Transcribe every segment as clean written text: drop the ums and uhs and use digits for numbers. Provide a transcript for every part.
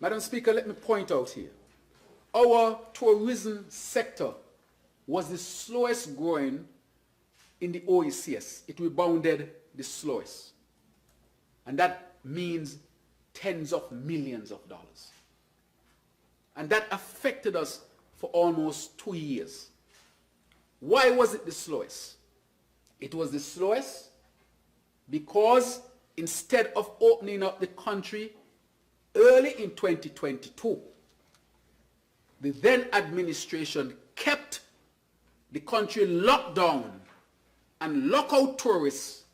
Madam Speaker, let me point out here. Our tourism sector was the slowest growing in the OECS. It rebounded the slowest. And that means tens of millions of dollars. And that affected us for almost 2 years. Why was it the slowest? It was the slowest because instead of opening up the country early in 2022, the then administration kept the country locked down and locked out tourists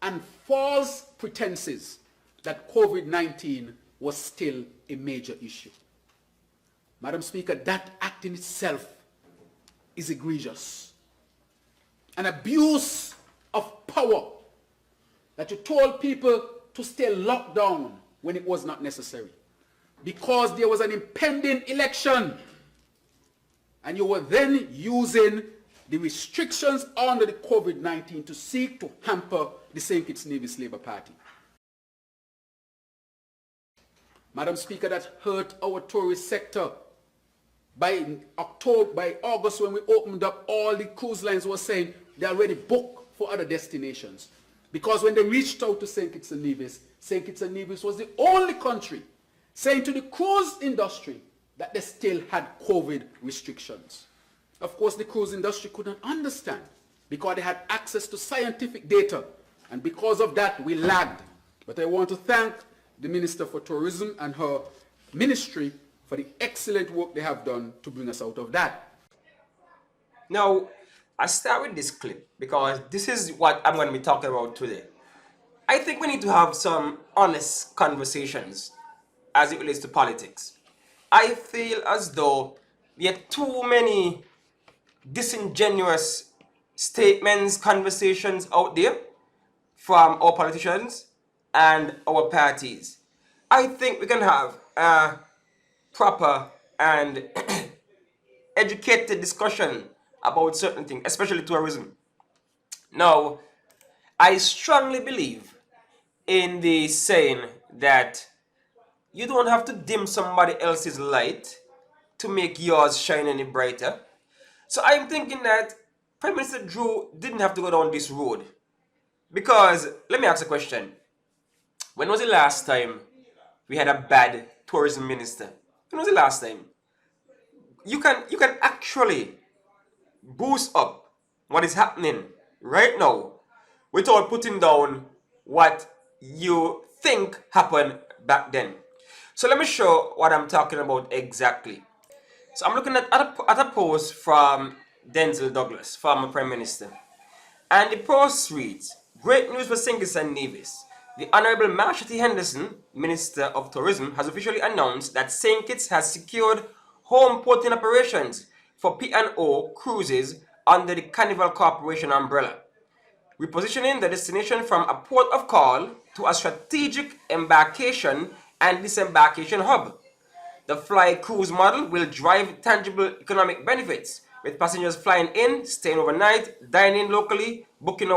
and false pretenses that COVID-19 was still a major issue. Madam Speaker, that act in itself is egregious. An abuse of power that you told people to stay locked down when it was not necessary because there was an impending election and you were then using the restrictions under the COVID-19 to seek to hamper the St. Kitts Nevis Labour Party. Madam Speaker, that hurt our tourist sector. By August, when we opened up, all the cruise lines were saying they already booked for other destinations. Because when they reached out to St. Kitts and Nevis was the only country saying to the cruise industry that they still had COVID restrictions. Of course, the cruise industry could not understand because they had access to scientific data. And because of that, we lagged. But I want to thank the Minister for Tourism and her ministry for the excellent work they have done to bring us out of that. Now, I start with this clip because this is what I'm going to be talking about today. I think we need to have some honest conversations as it relates to politics. I feel as though there are too many disingenuous statements, conversations out there from our politicians and our parties. I think we can have a proper and educated discussion about certain things, especially tourism. Now, I strongly believe in the saying that you don't have to dim somebody else's light to make yours shine any brighter. So I'm thinking that Prime Minister Drew didn't have to go down this road. Because, let me ask a question. When was the last time we had a bad tourism minister? When was the last time? You can actually boost up what is happening right now without putting down what you think happened back then. So let me show what I'm talking about exactly. So I'm looking at a post from Denzel Douglas, former Prime Minister. And the post reads, "Great news for St. Kitts and Nevis. The Honorable Marsha T. Henderson, Minister of Tourism, has officially announced that St. Kitts has secured home porting operations for P&O cruises under the Carnival Corporation umbrella, repositioning the destination from a port of call to a strategic embarkation and disembarkation hub. The fly cruise model will drive tangible economic benefits, with passengers flying in, staying overnight, dining locally, booking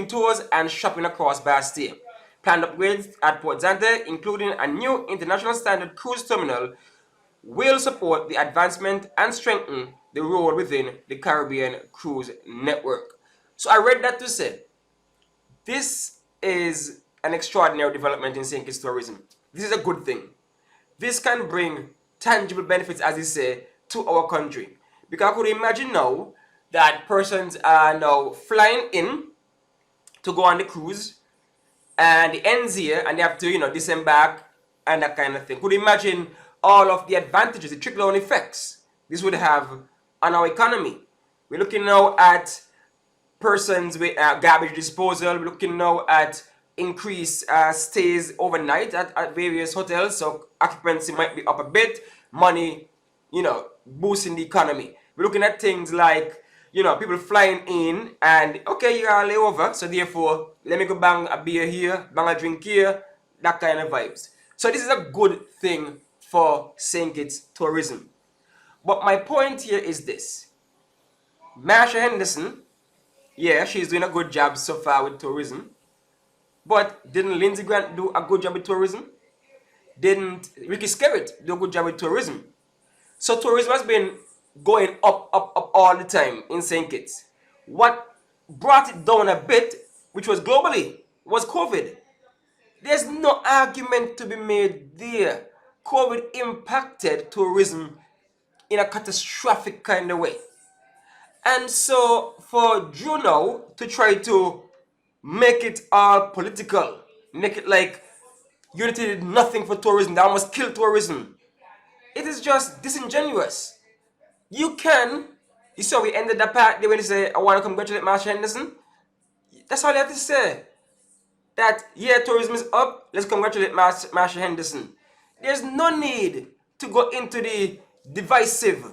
tours, and shopping across by stay. Planned upgrades at Port Zante, including a new international standard cruise terminal, will support the advancement and strengthen the role within the Caribbean cruise network." So I read that to say, this is an extraordinary development in St. Kitts tourism. This is a good thing. This can bring tangible benefits, as you say, to our country. Because I could imagine now that persons are now flying in to go on the cruise, and it ends here, and they have to, disembark and that kind of thing. Could imagine all of the advantages, the trickle-down effects this would have on our economy. We're looking now at persons with garbage disposal. We're looking now at increased stays overnight at various hotels, so occupancy might be up a bit, money, boosting the economy. We're looking at things like, people flying in and, okay, you are a layover, so therefore, let me go bang a beer here, bang a drink here, that kind of vibes. So this is a good thing for St. Kitts tourism. But my point here is this. Marsha Henderson, yeah, she's doing a good job so far with tourism. But didn't Lindsey Grant do a good job with tourism? Ricky Skerritt do a good job with tourism. So tourism has been going up all the time in St. Kitts. What brought it down a bit, which was globally, was COVID. There's no argument to be made there. COVID impacted tourism in a catastrophic kind of way. And so for Juno to try to make it all political, make it like Unity did nothing for tourism, they almost killed tourism, it is just disingenuous. You saw we ended the part there when you say, I want to congratulate Marsha Henderson. That's all you have to say. That, yeah, tourism is up, let's congratulate Marsha Henderson. There's no need to go into the divisive,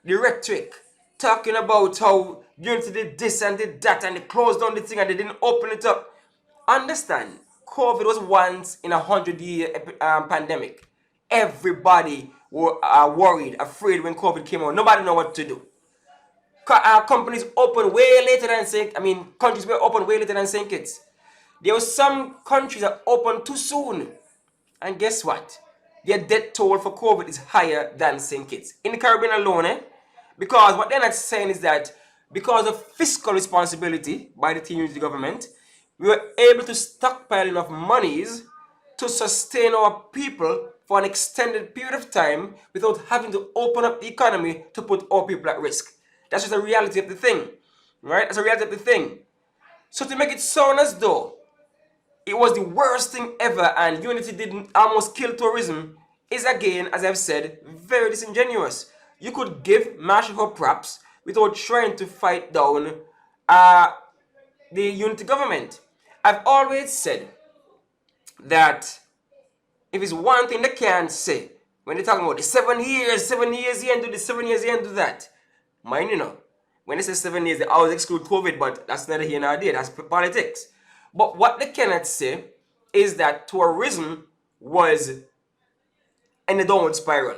the rhetoric, talking about how Unity did this and did that and they closed down the thing and they didn't open it up. Understand, COVID was once in 100-year pandemic. Everybody were worried, afraid when COVID came out. Nobody know what to do. Companies opened way later than countries were open way later than St. Kitts. There were some countries that opened too soon. And guess what? Their death toll for COVID is higher than St. Kitts. In the Caribbean alone, because what they're not saying is that because of fiscal responsibility by the Unity government, we were able to stockpile enough monies to sustain our people for an extended period of time without having to open up the economy to put our people at risk. That's just the reality of the thing, right? That's the reality of the thing. So to make it sound as though it was the worst thing ever and Unity didn't almost kill tourism is again, as I've said, very disingenuous. You could give Marsha her props without trying to fight down the Unity government. I've always said that if it's one thing they can't say when they're talking about the 7 years here and do this, 7 years here and do that. Mind you know, when they say 7 years, they always exclude COVID, but that's neither here nor there. That's politics. But what they cannot say is that tourism was in a downward spiral.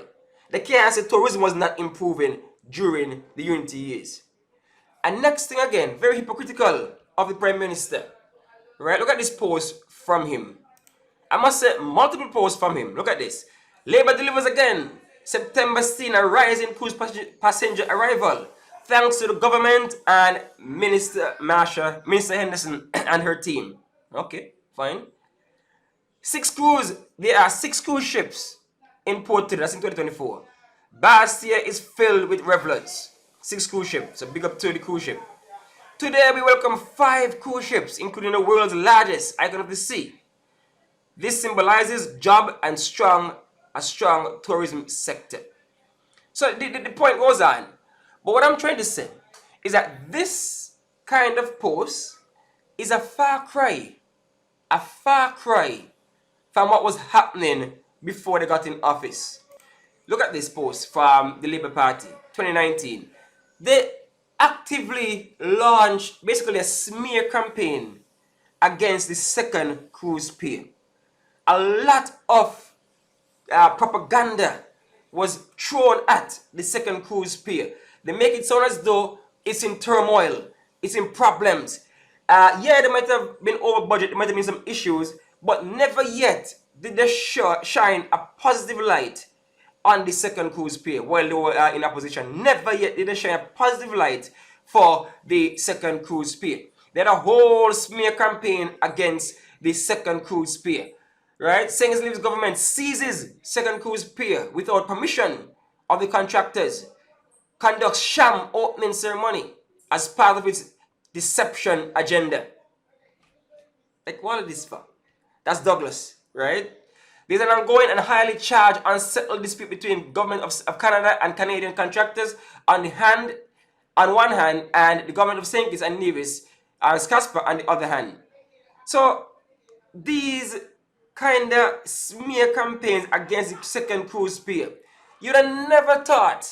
They can't say tourism was not improving during the Unity years. And next thing again, very hypocritical of the Prime Minister. Right? Look at this post from him. I must say multiple posts from him. Look at this. Labour delivers again. September seen a rise in cruise passenger arrival. Thanks to the government and Minister Henderson and her team. Okay, fine. There are 6 cruise ships in port today. That's in 2024. Bastia is filled with revelers. 6 cruise ships. So big up to the cruise ship. Today we welcome 5 cruise ships, including the world's largest icon of the sea. This symbolizes job and a strong tourism sector. So the point goes on. But what I'm trying to say is that this kind of post is a far cry from what was happening before they got in office. Look at this post from the Labour Party, 2019. They actively launched basically a smear campaign against the second cruise pier. A lot of propaganda was thrown at the second cruise pier. They make it sound as though it's in turmoil, it's in problems. Yeah, there might have been over budget, there might have been some issues, but never yet did they shine a positive light on the second cruise pier while they were in opposition. Never yet did they shine a positive light for the second cruise pier. They had a whole smear campaign against the second cruise pier. Right? St. Kitts government seizes second cruise pier without permission of the contractors, conducts sham opening ceremony as part of its deception agenda. Like, what is this for? That's Douglas, right? There's an ongoing and highly charged unsettled dispute between government of Canada and Canadian contractors on one hand, and the government of St. Kitts and Nevis, Casper, on the other hand. So these kind of smear campaigns against the second cruise pier, you'd have never thought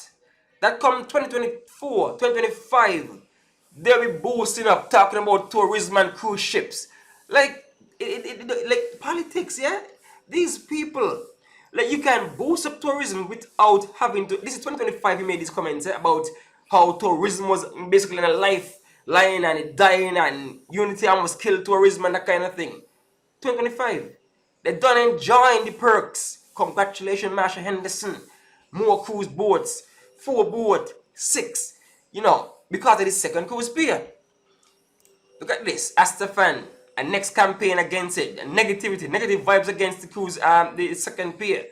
that come 2024, 2025, they'll be boosting up, talking about tourism and cruise ships. Like politics, yeah? These people, like, you can boost up tourism without having to. This is 2025, he made these comments about how tourism was basically in a lifeline and it dying and Unity almost killed tourism and that kind of thing. 2025. They don't enjoy the perks Congratulations, Marsha Henderson. More cruise boats, 4 boat, 6, you know, because of the second cruise pier. Look at this, Astafan, a next campaign against it, negative vibes against the cruise, the second pier.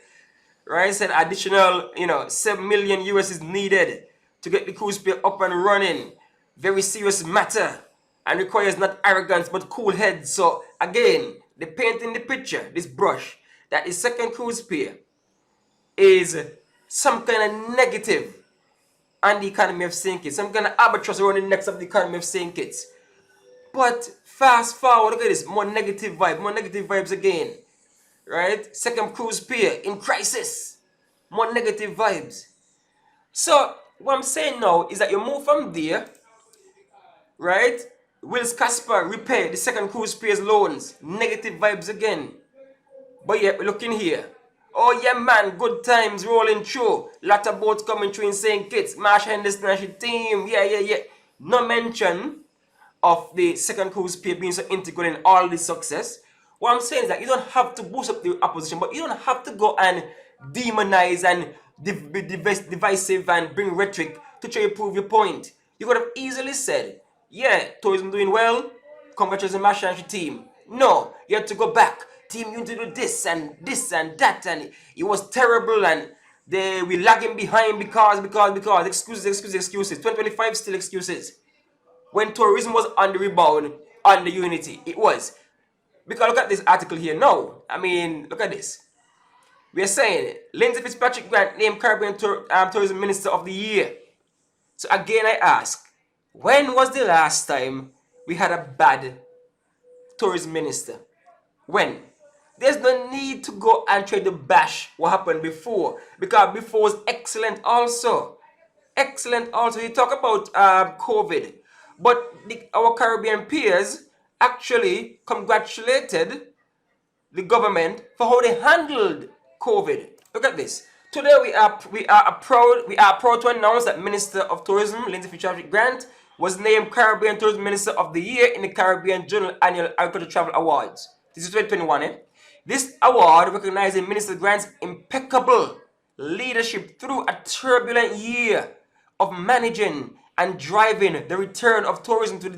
Right, said additional, 7 million US is needed to get the cruise pier up and running. Very serious matter and requires not arrogance but cool heads. So again, they paint in the picture, this brush, that the second cruise pier is some kind of negative on the economy of St. Kitts, some kind of albatross around the necks of the economy of St. Kitts. But fast forward, look at this, more negative vibes again. Right? Second cruise pier in crisis. More negative vibes. So what I'm saying now is that you move from there, right? Wills Casper repay the second cruise pier's loans. Negative vibes again. But yet we're looking here. Oh yeah man, good times rolling through. Lot of boats coming through in St. Kitts. Marsha Henderson and her team. Yeah. No mention of the second cruise pier being so integral in all this success. What I'm saying is that you don't have to boost up the opposition, but you don't have to go and demonize and be divisive and bring rhetoric to try to prove your point. You could have easily said, yeah, tourism doing well, congratulations Marsha and her team. No, you have to go back. Team, you need to do this and that, and it was terrible, and we lagging behind because excuses. 2025 still excuses. When tourism was on the rebound, on the unity, it was. Because look at this article here now. I mean, look at this. We are saying Lindsay Fitzpatrick Grant named Caribbean Tourism Minister of the Year. So again, I ask, when was the last time we had a bad tourism minister? When? There's no need to go and try to bash what happened before, because before was excellent also. You talk about COVID, but our Caribbean peers actually congratulated the government for how they handled COVID. Look at this. Today we are proud to announce that Minister of Tourism Lindsay Fitzpatrick Grant was named Caribbean Tourism Minister of the Year in the Caribbean Journal Annual Agricultural Travel Awards. This is 2021. This award recognizing Minister Grant's impeccable leadership through a turbulent year of managing and driving the return of tourism to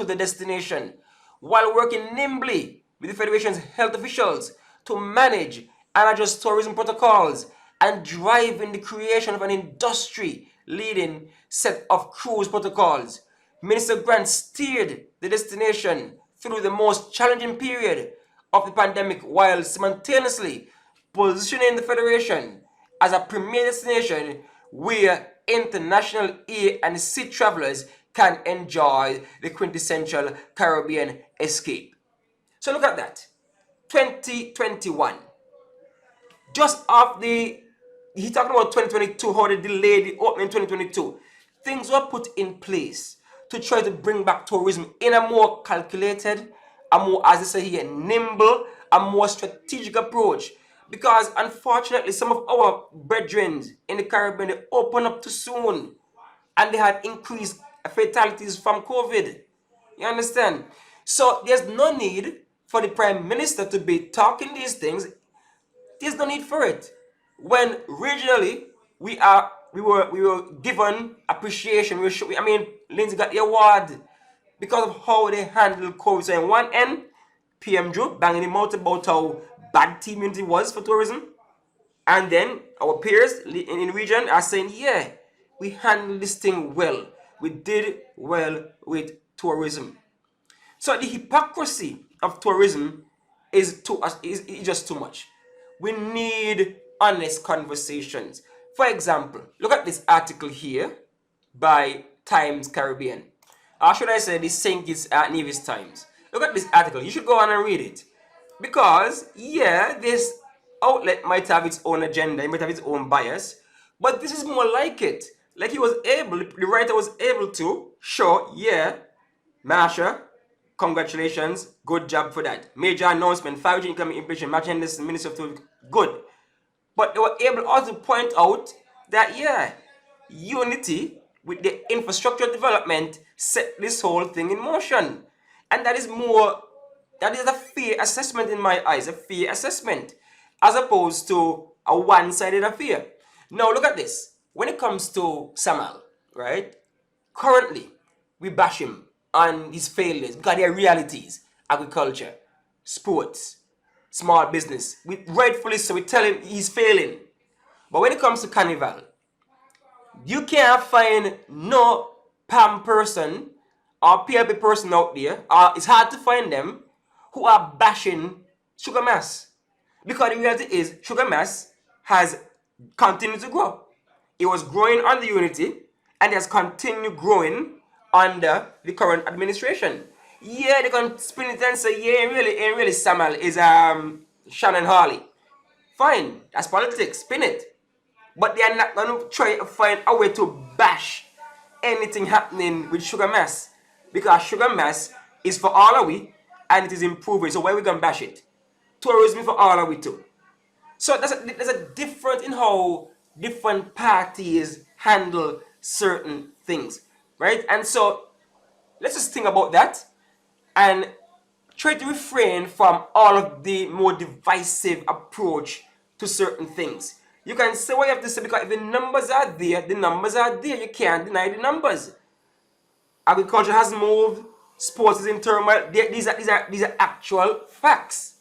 the destination, while working nimbly with the Federation's health officials to manage and adjust tourism protocols and driving the creation of an industry-leading set of cruise protocols. Minister Grant steered the destination through the most challenging period of the pandemic while simultaneously positioning the Federation as a premier destination where international air and sea travelers can enjoy the quintessential Caribbean escape. So look at that. 2021. Just after he talking about 2022, how they delayed the opening in 2022. Things were put in place to try to bring back tourism in a more calculated, a more, as they say here, nimble, a more strategic approach. Because unfortunately, some of our brethren in the Caribbean, they opened up too soon. And they had increased fatalities from COVID. You understand? So there's no need for the Prime Minister to be talking these things. There's no need for it. When regionally we were given appreciation. Lindsay got the award because of how they handled COVID. So in one end, PM Drew banging him out about how bad team unity was for tourism. And then our peers in the region are saying, yeah, we handled this thing well. We did well with tourism. So the hypocrisy of tourism is just too much. We need honest conversations. For example, look at this article here by Times Caribbean. Or should I say this St. Kitts Nevis Times. Look at this article. You should go on and read it. Because, yeah, this outlet might have its own agenda, it might have its own bias, but this is more like it. Like the writer was able to show, yeah, Marsha, congratulations, good job for that. Major announcement, 5G income inflation, Marsha Henderson, Minister of Tourism, good. But they were able also to point out that, yeah, unity with the infrastructure development set this whole thing in motion. And that is a fair assessment in my eyes, a fair assessment. As opposed to a one-sided affair. Now look at this. When it comes to Samal, right? Currently, we bash him on his failures because they are realities. Agriculture, sports, small business. We rightfully so we tell him he's failing. But when it comes to carnival, you can't find no PAM person or PLP person out there, or it's hard to find them, who are bashing Sugar Mass. Because the reality is, Sugar Mass has continued to grow. It was growing under Unity, and it has continued growing under the current administration. Yeah, they can spin it and say, yeah, ain't really Samuel is Shannon Harley. Fine, that's politics, spin it. But they are not going to try to find a way to bash anything happening with Sugar Mass. Because Sugar Mass is for all of we, and it is improving. So why are we going to bash it? Tourism for all of we too. So there's a difference in how different parties handle certain things, right? And so let's just think about that and try to refrain from all of the more divisive approach to certain things. You can say what you have to say because if the numbers are there, the numbers are there. You can't deny the numbers. Agriculture has moved, sports is in turmoil. These are actual facts.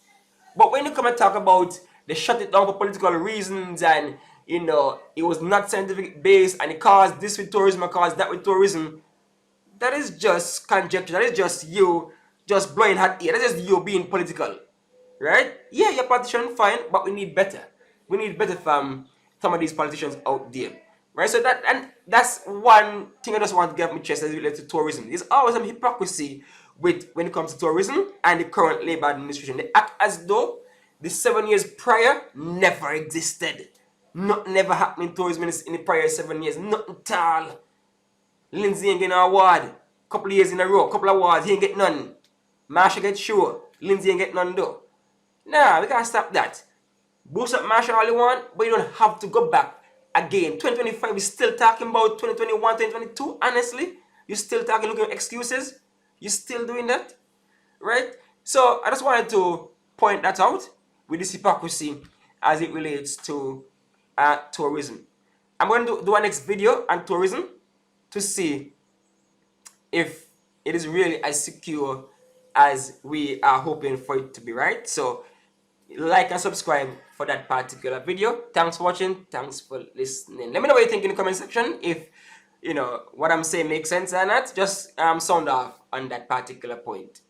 But when you come and talk about they shut it down for political reasons and it was not scientific based and it caused this with tourism and caused that with tourism, that is just conjecture. That is just you just blowing hot air. That is just you being political. Right? Yeah, you're a politician, fine, but we need better. We need better from some of these politicians out there. Right? So that's one thing I just want to get off my chest as it relates to tourism. There's always some hypocrisy when it comes to tourism and the current Labour administration. They act as though the 7 years prior never existed. Nothing never happened in tourism in the prior 7 years. Nothing at all. Lindsay ain't getting an award. Couple of years in a row, couple of awards, he ain't get none. Marsha get sure. Lindsay ain't get none though. Nah, we gotta stop that. Boost up Marsha all you want, but you don't have to go back again. 2025, we're still talking about 2021, 2022. Honestly, you're still talking, looking at excuses. You're still doing that, right? So I just wanted to point that out with this hypocrisy as it relates to tourism. I'm going to do a next video on tourism to see if it is really as secure as we are hoping for it to be, right? So like and subscribe for that particular video. Thanks for watching. Thanks for listening. Let me know what you think in the comment section. If what I'm saying makes sense or not, just sound off on that particular point.